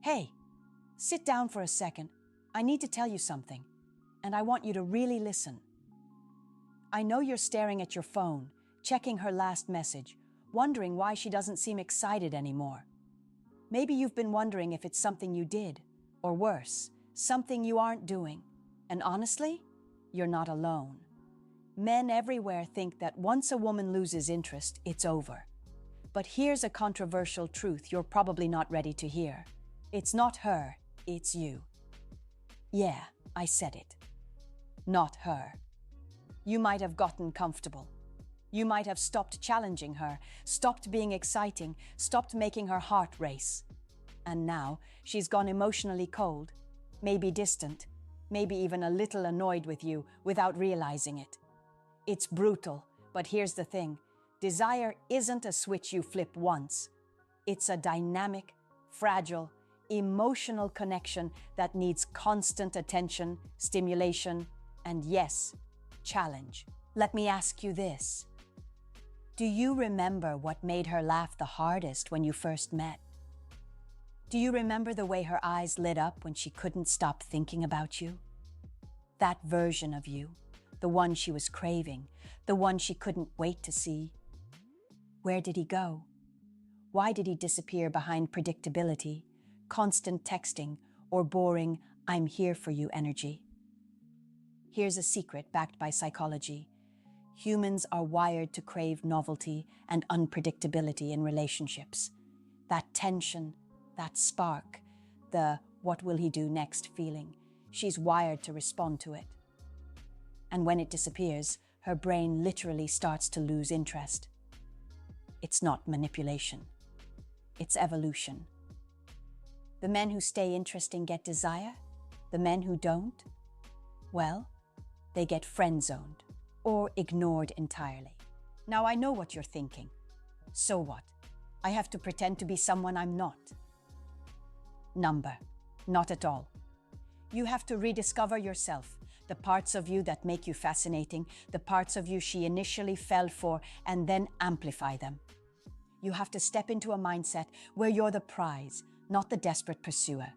Hey, sit down for a second. I need to tell you something, and I want you to really listen. I know you're staring at your phone, checking her last message, wondering why she doesn't seem excited anymore. Maybe you've been wondering if it's something you did, or worse, something you aren't doing. And honestly, you're not alone. Men everywhere think that once a woman loses interest, it's over. But here's a controversial truth you're probably not ready to hear. It's not her, it's you. Yeah, I said it. Not her. You might have gotten comfortable. You might have stopped challenging her, stopped being exciting, stopped making her heart race. And now she's gone emotionally cold, maybe distant, maybe even a little annoyed with you without realizing it. It's brutal, but here's the thing. Desire isn't a switch you flip once. It's a dynamic, fragile, emotional connection that needs constant attention, stimulation, and yes, challenge. Let me ask you this. Do you remember what made her laugh the hardest when you first met? Do you remember the way her eyes lit up when she couldn't stop thinking about you? That version of you, the one she was craving, the one she couldn't wait to see. Where did he go? Why did he disappear behind predictability, constant texting, or boring "I'm here for you" energy? Here's a secret backed by psychology. Humans are wired to crave novelty and unpredictability in relationships. That tension, that spark, the "what will he do next" feeling, she's wired to respond to it. And when it disappears, her brain literally starts to lose interest. It's not manipulation. It's evolution. The men who stay interesting get desire. The men who don't, well, they get friend-zoned or ignored entirely. Now I know what you're thinking. So what? I have to pretend to be someone I'm not. Not at all. You have to rediscover yourself, the parts of you that make you fascinating, the parts of you she initially fell for, and then amplify them. You have to step into a mindset where you're the prize, not the desperate pursuer.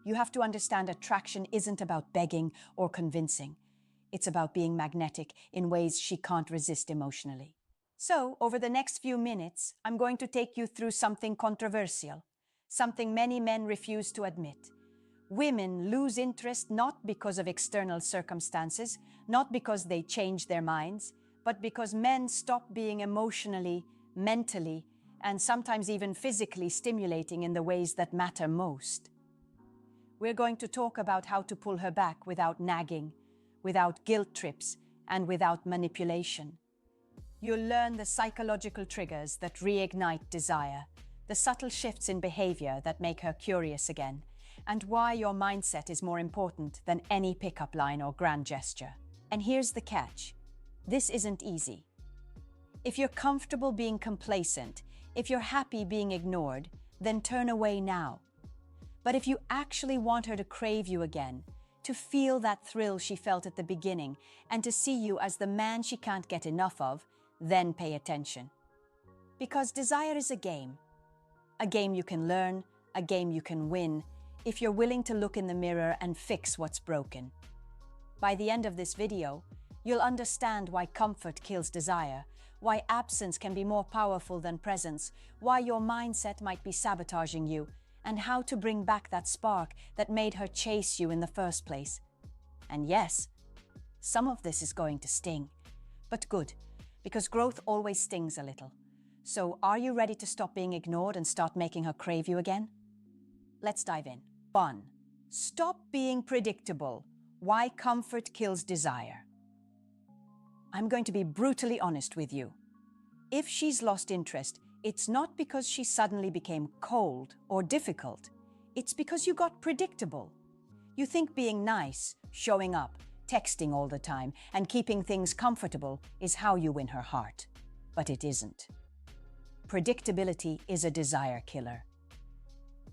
You have to understand attraction isn't about begging or convincing. It's about being magnetic in ways she can't resist emotionally. So, over the next few minutes, I'm going to take you through something controversial, something many men refuse to admit. Women lose interest not because of external circumstances, not because they change their minds, but because men stop being emotionally, mentally, and sometimes even physically stimulating in the ways that matter most. We're going to talk about how to pull her back without nagging, without guilt trips, and without manipulation. You'll learn the psychological triggers that reignite desire, the subtle shifts in behavior that make her curious again, and why your mindset is more important than any pickup line or grand gesture. And here's the catch. This isn't easy. If you're comfortable being complacent, if you're happy being ignored, then turn away now. But if you actually want her to crave you again, to feel that thrill she felt at the beginning, and to see you as the man she can't get enough of, then pay attention. Because desire is a game you can learn, a game you can win, if you're willing to look in the mirror and fix what's broken. By the end of this video, you'll understand why comfort kills desire, why absence can be more powerful than presence, why your mindset might be sabotaging you, and how to bring back that spark that made her chase you in the first place. And yes, some of this is going to sting, but good, because growth always stings a little. So are you ready to stop being ignored and start making her crave you again? Let's dive in. 1. Stop being predictable. Why comfort kills desire. I'm going to be brutally honest with you. If she's lost interest, it's not because she suddenly became cold or difficult. It's because you got predictable. You think being nice, showing up, texting all the time, and keeping things comfortable is how you win her heart. But it isn't. Predictability is a desire killer.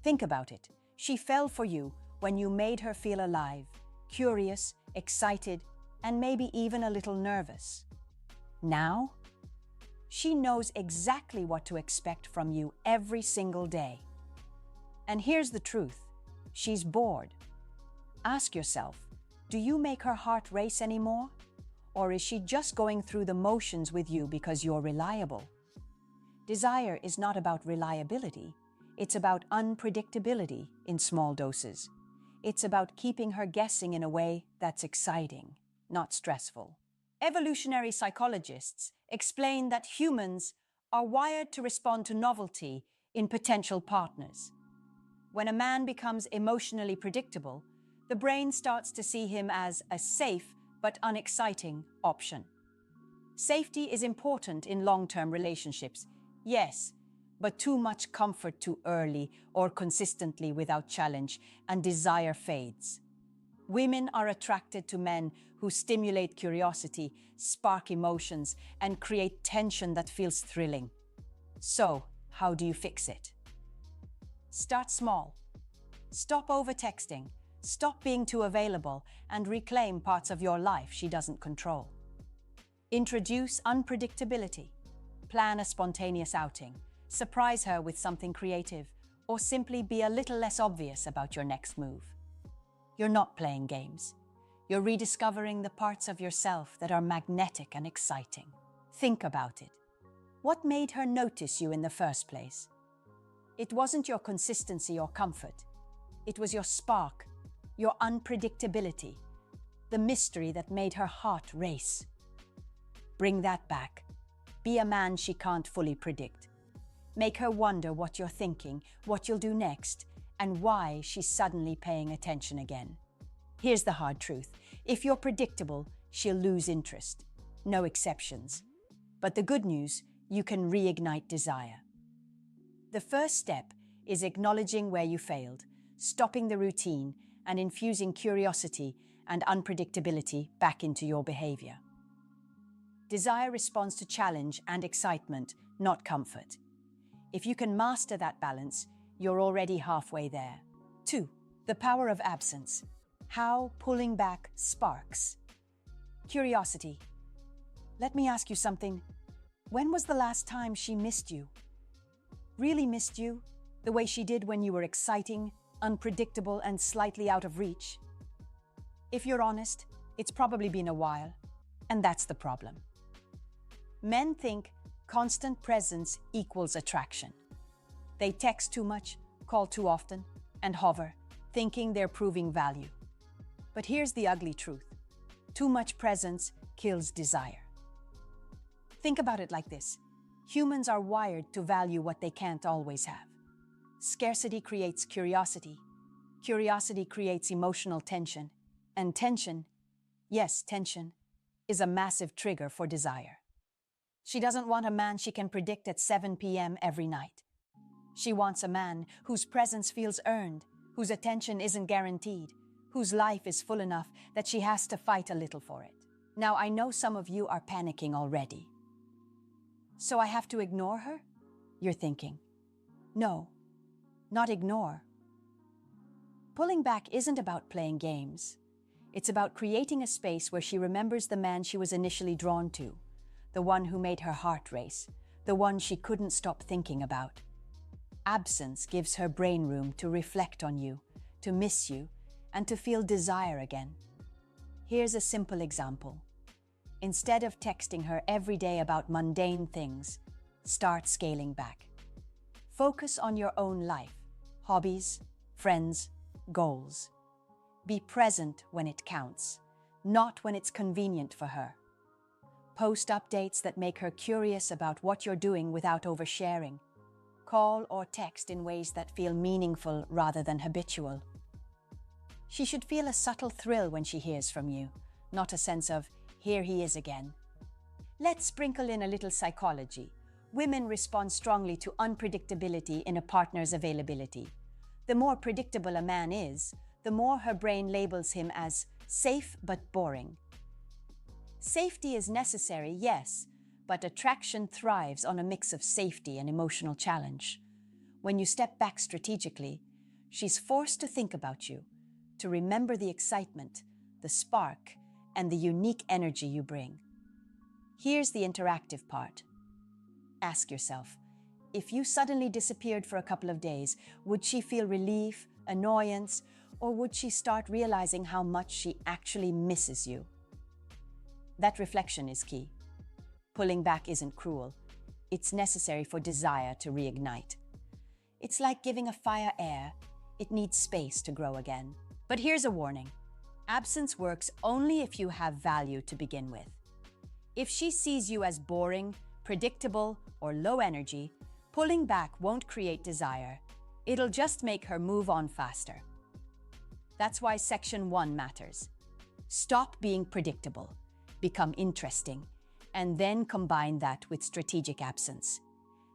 Think about it. She fell for you when you made her feel alive, curious, excited, and maybe even a little nervous. Now, she knows exactly what to expect from you every single day. And here's the truth. she's bored. Ask yourself, do you make her heart race anymore? Or is she just going through the motions with you because you're reliable? Desire is not about reliability. It's about unpredictability in small doses. It's about keeping her guessing in a way that's exciting, not stressful. Evolutionary psychologists explain that humans are wired to respond to novelty in potential partners. When a man becomes emotionally predictable, the brain starts to see him as a safe but unexciting option. Safety is important in long-term relationships, yes, but too much comfort too early or consistently without challenge, and desire fades. Women are attracted to men who stimulate curiosity, spark emotions, and create tension that feels thrilling. So, how do you fix it? Start small. Stop over-texting, stop being too available, and reclaim parts of your life she doesn't control. Introduce unpredictability. Plan a spontaneous outing. Surprise her with something creative, or simply be a little less obvious about your next move. You're not playing games. You're rediscovering the parts of yourself that are magnetic and exciting. Think about it. What made her notice you in the first place? It wasn't your consistency or comfort. It was your spark, your unpredictability, the mystery that made her heart race. Bring that back. Be a man she can't fully predict. Make her wonder what you're thinking, what you'll do next, and why she's suddenly paying attention again. Here's the hard truth. If you're predictable, she'll lose interest. No exceptions. But the good news, you can reignite desire. The first step is acknowledging where you failed, stopping the routine, and infusing curiosity and unpredictability back into your behavior. Desire responds to challenge and excitement, not comfort. If you can master that balance, you're already halfway there. 2. The power of absence. How pulling back sparks. Curiosity. Let me ask you something. When was the last time she missed you? Really missed you? The way she did when you were exciting, unpredictable, and slightly out of reach? If you're honest, it's probably been a while, and that's the problem. Men think constant presence equals attraction. They text too much, call too often, and hover, thinking they're proving value. But here's the ugly truth. Too much presence kills desire. Think about it like this. Humans are wired to value what they can't always have. Scarcity creates curiosity. Curiosity creates emotional tension. And tension, yes, tension, is a massive trigger for desire. She doesn't want a man she can predict at 7 p.m. every night. She wants a man whose presence feels earned, whose attention isn't guaranteed, whose life is full enough that she has to fight a little for it. Now, I know some of you are panicking already. So I have to ignore her? You're thinking. No, not ignore. Pulling back isn't about playing games. It's about creating a space where she remembers the man she was initially drawn to, the one who made her heart race, the one she couldn't stop thinking about. Absence gives her brain room to reflect on you, to miss you, and to feel desire again. Here's a simple example. Instead of texting her every day about mundane things, start scaling back. Focus on your own life, hobbies, friends, goals. Be present when it counts, not when it's convenient for her. Post updates that make her curious about what you're doing without oversharing. Call or text in ways that feel meaningful rather than habitual. She should feel a subtle thrill when she hears from you, not a sense of, here he is again. Let's sprinkle in a little psychology. Women respond strongly to unpredictability in a partner's availability. The more predictable a man is, the more her brain labels him as safe but boring. Safety is necessary, yes, but attraction thrives on a mix of safety and emotional challenge. When you step back strategically, she's forced to think about you, to remember the excitement, the spark, and the unique energy you bring. Here's the interactive part. Ask yourself, if you suddenly disappeared for a couple of days, would she feel relief, annoyance, or would she start realizing how much she actually misses you? That reflection is key. Pulling back isn't cruel. It's necessary for desire to reignite. It's like giving a fire air. It needs space to grow again. But here's a warning. Absence works only if you have value to begin with. If she sees you as boring, predictable, or low energy, pulling back won't create desire. It'll just make her move on faster. That's why Section 1 matters. Stop being predictable, become interesting, and then combine that with strategic absence.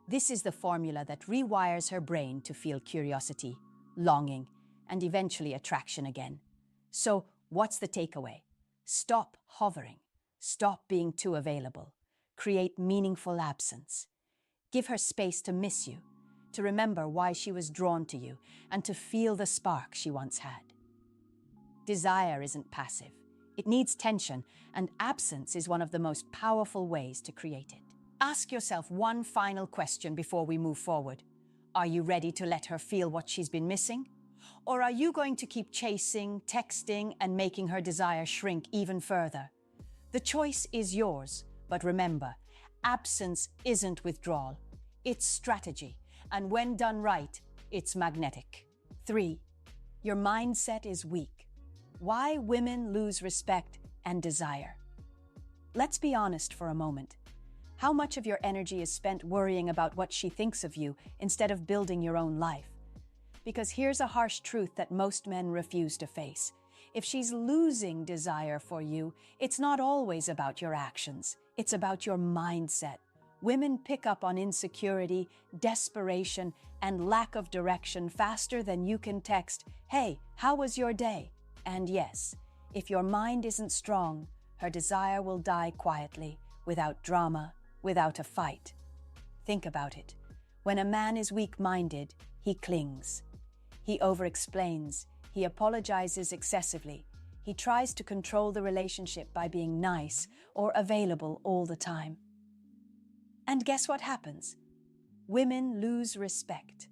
This is the formula that rewires her brain to feel curiosity, longing, and eventually attraction again. So, what's the takeaway? Stop hovering. Stop being too available. Create meaningful absence. Give her space to miss you, to remember why she was drawn to you, and to feel the spark she once had. Desire isn't passive. It needs tension, and absence is one of the most powerful ways to create it. Ask yourself one final question before we move forward. Are you ready to let her feel what she's been missing? Or are you going to keep chasing, texting, and making her desire shrink even further? The choice is yours, but remember, absence isn't withdrawal. It's strategy, and when done right, it's magnetic. 3. Your mindset is weak. Why women lose respect and desire. Let's be honest for a moment. How much of your energy is spent worrying about what she thinks of you instead of building your own life? Because here's a harsh truth that most men refuse to face. If she's losing desire for you, it's not always about your actions. It's about your mindset. Women pick up on insecurity, desperation, and lack of direction faster than you can text, "Hey, how was your day?" And yes, if your mind isn't strong, her desire will die quietly, without drama, without a fight. Think about it. When a man is weak-minded, he clings. He over-explains. He apologizes excessively. He tries to control the relationship by being nice or available all the time. And guess what happens? Women lose respect.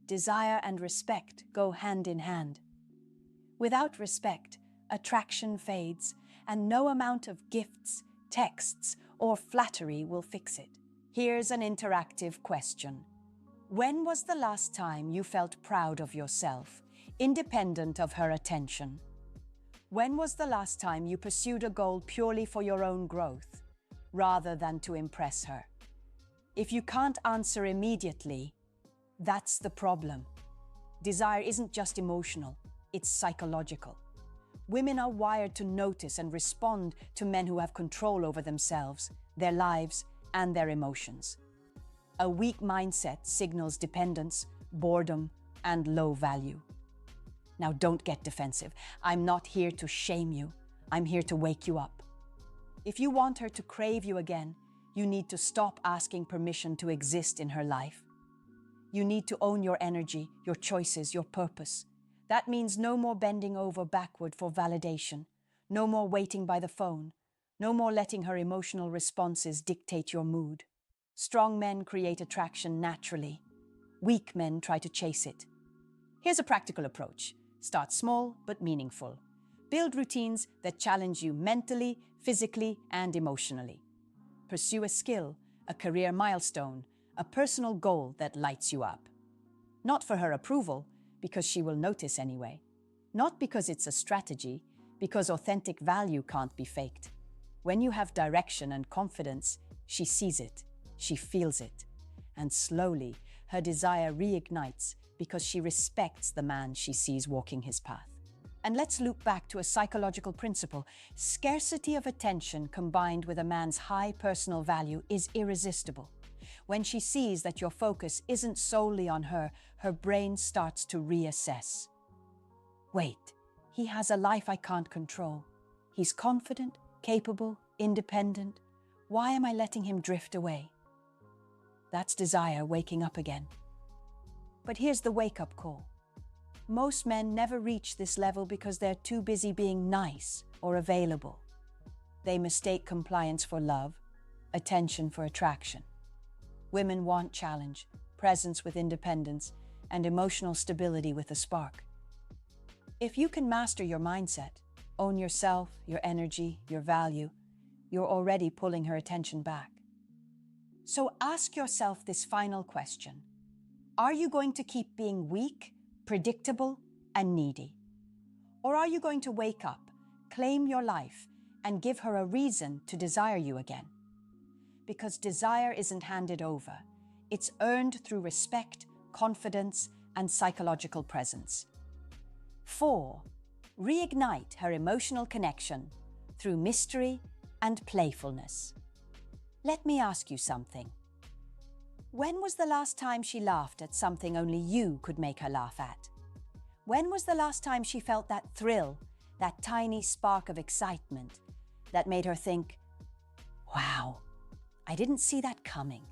Desire and respect go hand in hand. Without respect, attraction fades, and no amount of gifts, texts, or flattery will fix it. Here's an interactive question. When was the last time you felt proud of yourself, independent of her attention? When was the last time you pursued a goal purely for your own growth, rather than to impress her? If you can't answer immediately, that's the problem. Desire isn't just emotional, it's psychological. Women are wired to notice and respond to men who have control over themselves, their lives, and their emotions. A weak mindset signals dependence, boredom, and low value. Now, don't get defensive. I'm not here to shame you. I'm here to wake you up. If you want her to crave you again, you need to stop asking permission to exist in her life. You need to own your energy, your choices, your purpose. That means no more bending over backward for validation, no more waiting by the phone, no more letting her emotional responses dictate your mood. Strong men create attraction naturally. Weak men try to chase it. Here's a practical approach. Start small but meaningful. Build routines that challenge you mentally, physically, and emotionally. Pursue a skill, a career milestone, a personal goal that lights you up. Not for her approval, because she will notice anyway. Not because it's a strategy, because authentic value can't be faked. When you have direction and confidence, she sees it, she feels it, and slowly her desire reignites because she respects the man she sees walking his path. And let's loop back to a psychological principle. Scarcity of attention combined with a man's high personal value is irresistible. When she sees that your focus isn't solely on her, her brain starts to reassess. Wait, he has a life I can't control. He's confident, capable, independent. Why am I letting him drift away? That's desire waking up again. But here's the wake-up call. Most men never reach this level because they're too busy being nice or available. They mistake compliance for love, attention for attraction. Women want challenge, presence with independence, and emotional stability with a spark. If you can master your mindset, own yourself, your energy, your value, you're already pulling her attention back. So ask yourself this final question. Are you going to keep being weak, predictable, and needy? Or are you going to wake up, claim your life, and give her a reason to desire you again? Because desire isn't handed over. It's earned through respect, confidence, and psychological presence. 4. Reignite her emotional connection through mystery and playfulness. Let me ask you something. When was the last time she laughed at something only you could make her laugh at? When was the last time she felt that thrill, that tiny spark of excitement that made her think, wow, I didn't see that coming?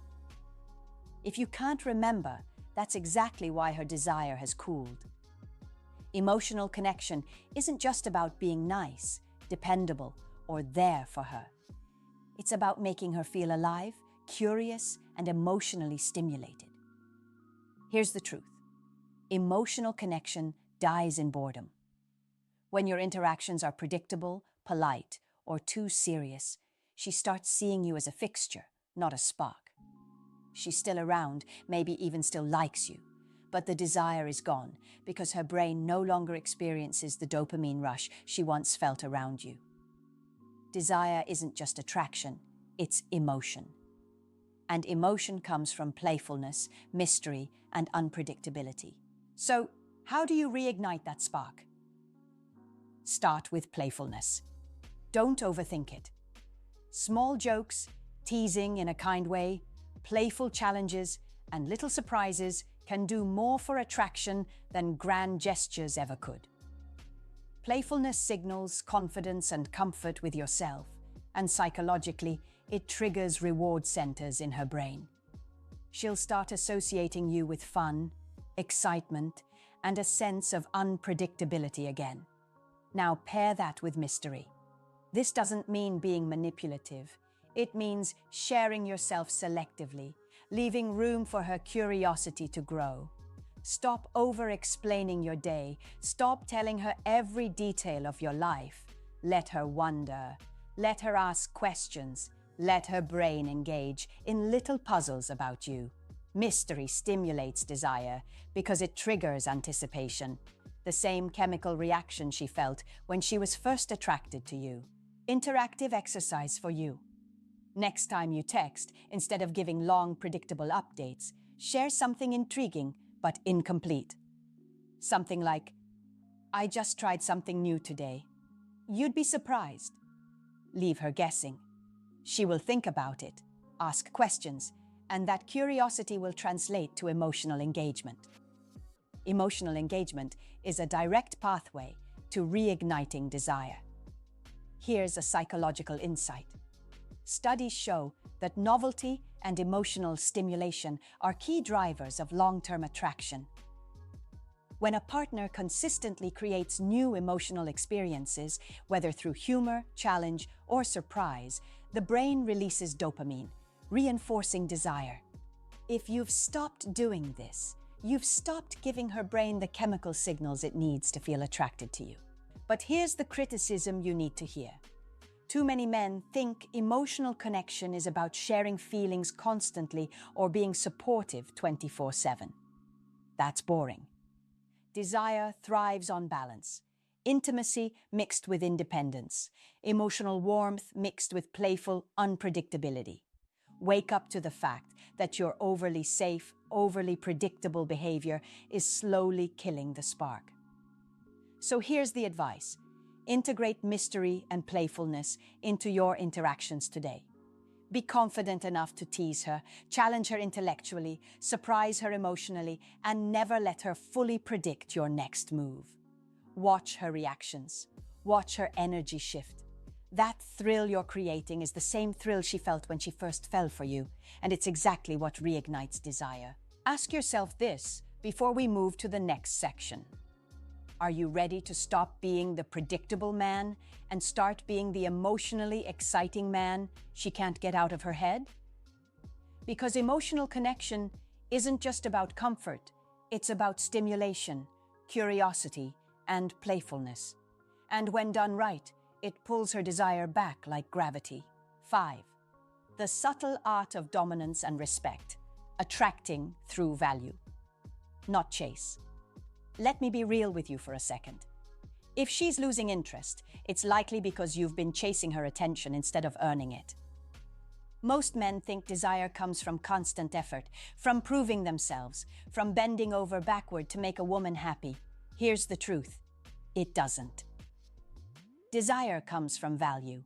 If you can't remember, that's exactly why her desire has cooled. Emotional connection isn't just about being nice, dependable, or there for her. It's about making her feel alive, curious, and emotionally stimulated. Here's the truth. Emotional connection dies in boredom. When your interactions are predictable, polite, or too serious, she starts seeing you as a fixture, not a spark. She's still around, maybe even still likes you, but the desire is gone because her brain no longer experiences the dopamine rush she once felt around you. Desire isn't just attraction, it's emotion. And emotion comes from playfulness, mystery, and unpredictability. So, how do you reignite that spark? Start with playfulness. Don't overthink it. Small jokes, teasing in a kind way, playful challenges, and little surprises can do more for attraction than grand gestures ever could. Playfulness signals confidence and comfort with yourself, and psychologically, it triggers reward centers in her brain. She'll start associating you with fun, excitement, and a sense of unpredictability again. Now pair that with mystery. This doesn't mean being manipulative. It means sharing yourself selectively, leaving room for her curiosity to grow. Stop over-explaining your day. Stop telling her every detail of your life. Let her wonder. Let her ask questions. Let her brain engage in little puzzles about you. Mystery stimulates desire because it triggers anticipation, the same chemical reaction she felt when she was first attracted to you. Interactive exercise for you. Next time you text, instead of giving long, predictable updates, share something intriguing but incomplete. Something like, I just tried something new today. You'd be surprised. Leave her guessing. She will think about it, ask questions, and that curiosity will translate to emotional engagement. Emotional engagement is a direct pathway to reigniting desire. Here's a psychological insight. Studies show that novelty and emotional stimulation are key drivers of long-term attraction. When a partner consistently creates new emotional experiences, whether through humor, challenge, or surprise, the brain releases dopamine, reinforcing desire. If you've stopped doing this, you've stopped giving her brain the chemical signals it needs to feel attracted to you. But here's the criticism you need to hear. Too many men think emotional connection is about sharing feelings constantly or being supportive 24/7. That's boring. Desire thrives on balance. Intimacy mixed with independence. Emotional warmth mixed with playful unpredictability. Wake up to the fact that your overly safe, overly predictable behavior is slowly killing the spark. So here's the advice. Integrate mystery and playfulness into your interactions today. Be confident enough to tease her, challenge her intellectually, surprise her emotionally, and never let her fully predict your next move. Watch her reactions. Watch her energy shift. That thrill you're creating is the same thrill she felt when she first fell for you, and it's exactly what reignites desire. Ask yourself this before we move to the next section. Are you ready to stop being the predictable man and start being the emotionally exciting man she can't get out of her head? Because emotional connection isn't just about comfort, it's about stimulation, curiosity, and playfulness. And when done right, it pulls her desire back like gravity. 5. The subtle art of dominance and respect, attracting through value, not chase. Let me be real with you for a second. If she's losing interest, it's likely because you've been chasing her attention instead of earning it. Most men think desire comes from constant effort, from proving themselves, from bending over backward to make a woman happy. Here's the truth: it doesn't. Desire comes from value,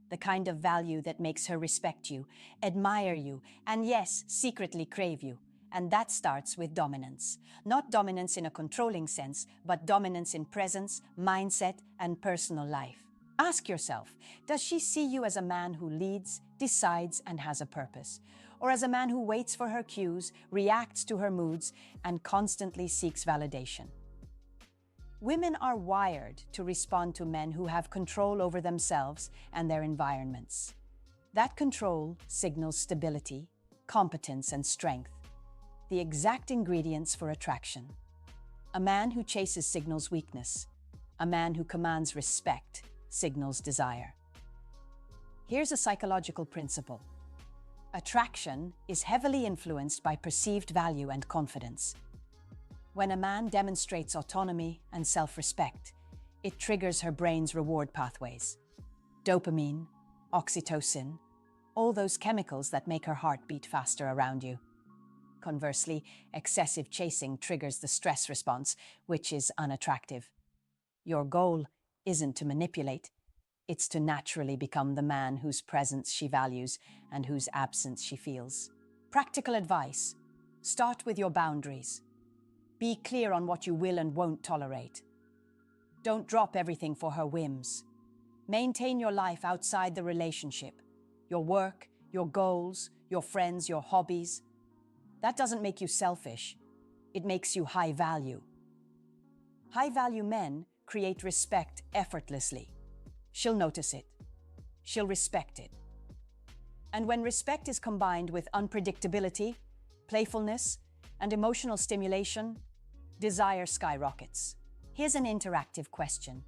the kind of value that makes her respect you, admire you, and yes, secretly crave you. And that starts with dominance. Not dominance in a controlling sense, but dominance in presence, mindset, and personal life. Ask yourself, does she see you as a man who leads, decides, and has a purpose? Or as a man who waits for her cues, reacts to her moods, and constantly seeks validation? Women are wired to respond to men who have control over themselves and their environments. That control signals stability, competence, and strength, the exact ingredients for attraction. A man who chases signals weakness. A man who commands respect signals desire. Here's a psychological principle. Attraction is heavily influenced by perceived value and confidence. When a man demonstrates autonomy and self-respect, it triggers her brain's reward pathways. Dopamine, oxytocin, all those chemicals that make her heart beat faster around you. Conversely, excessive chasing triggers the stress response, which is unattractive. Your goal isn't to manipulate, it's to naturally become the man whose presence she values and whose absence she feels. Practical advice: start with your boundaries. Be clear on what you will and won't tolerate. Don't drop everything for her whims. Maintain your life outside the relationship, your work, your goals, your friends, your hobbies. That doesn't make you selfish. It makes you high value. High-value men create respect effortlessly. She'll notice it. She'll respect it. And when respect is combined with unpredictability, playfulness, and emotional stimulation, desire skyrockets. Here's an interactive question.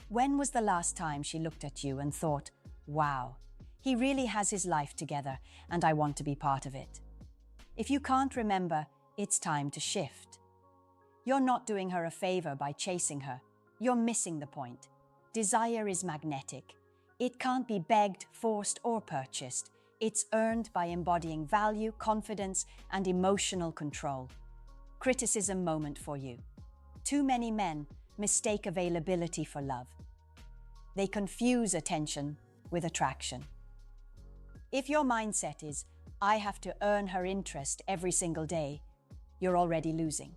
When was the last time she looked at you and thought, wow, he really has his life together and I want to be part of it? If you can't remember, it's time to shift. You're not doing her a favor by chasing her. You're missing the point. Desire is magnetic. It can't be begged, forced, or purchased. It's earned by embodying value, confidence, and emotional control. Criticism moment for you. Too many men mistake availability for love. They confuse attention with attraction. If your mindset is, I have to earn her interest every single day, you're already losing.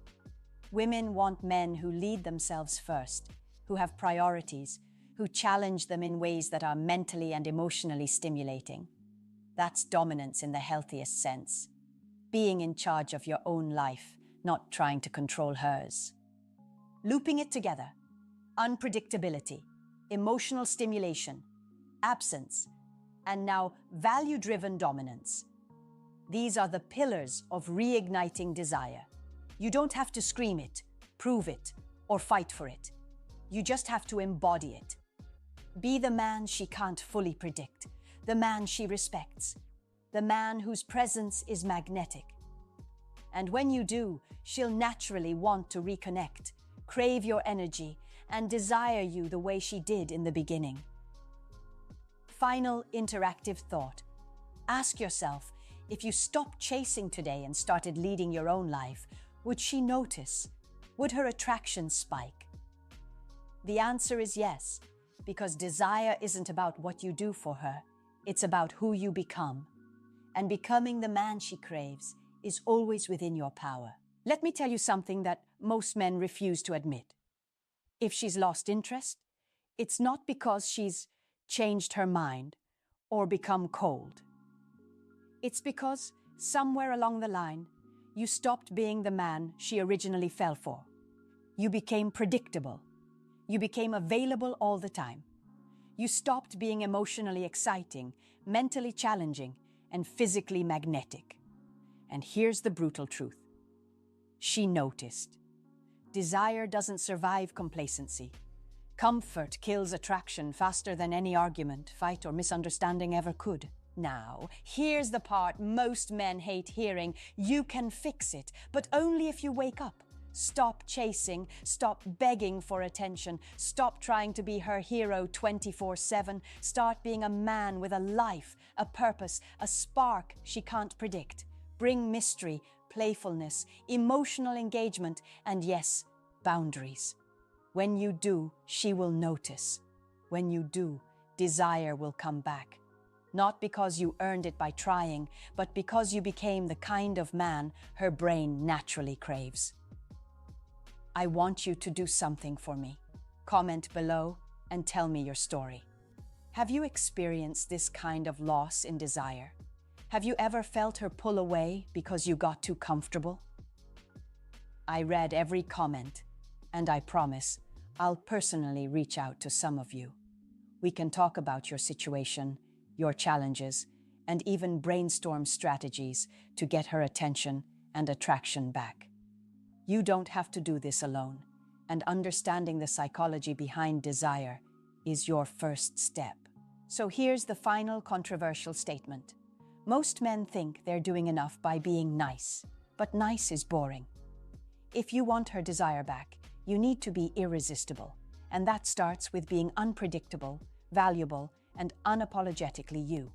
Women want men who lead themselves first, who have priorities, who challenge them in ways that are mentally and emotionally stimulating. That's dominance in the healthiest sense. Being in charge of your own life, not trying to control hers. Looping it together: unpredictability, emotional stimulation, absence, and now value-driven dominance. These are the pillars of reigniting desire. You don't have to scream it, prove it, or fight for it. You just have to embody it. Be the man she can't fully predict, the man she respects, the man whose presence is magnetic. And when you do, she'll naturally want to reconnect, crave your energy, and desire you the way she did in the beginning. Final interactive thought. Ask yourself, if you stopped chasing today and started leading your own life, would she notice? Would her attraction spike? The answer is yes, because desire isn't about what you do for her, it's about who you become. And becoming the man she craves is always within your power. Let me tell you something that most men refuse to admit. If she's lost interest, it's not because she's changed her mind or become cold. It's because somewhere along the line, you stopped being the man she originally fell for. You became predictable. You became available all the time. You stopped being emotionally exciting, mentally challenging, and physically magnetic. And here's the brutal truth. She noticed. Desire doesn't survive complacency. Comfort kills attraction faster than any argument, fight, or misunderstanding ever could. Now, here's the part most men hate hearing. You can fix it, but only if you wake up. Stop chasing, stop begging for attention, stop trying to be her hero 24/7, start being a man with a life, a purpose, a spark she can't predict. Bring mystery, playfulness, emotional engagement, and yes, boundaries. When you do, she will notice. When you do, desire will come back. Not because you earned it by trying, but because you became the kind of man her brain naturally craves. I want you to do something for me. Comment below and tell me your story. Have you experienced this kind of loss in desire? Have you ever felt her pull away because you got too comfortable? I read every comment, and I promise I'll personally reach out to some of you. We can talk about your situation, your challenges, and even brainstorm strategies to get her attention and attraction back. You don't have to do this alone, and understanding the psychology behind desire is your first step. So here's the final controversial statement. Most men think they're doing enough by being nice, but nice is boring. If you want her desire back, you need to be irresistible, and that starts with being unpredictable, valuable, and unapologetically you.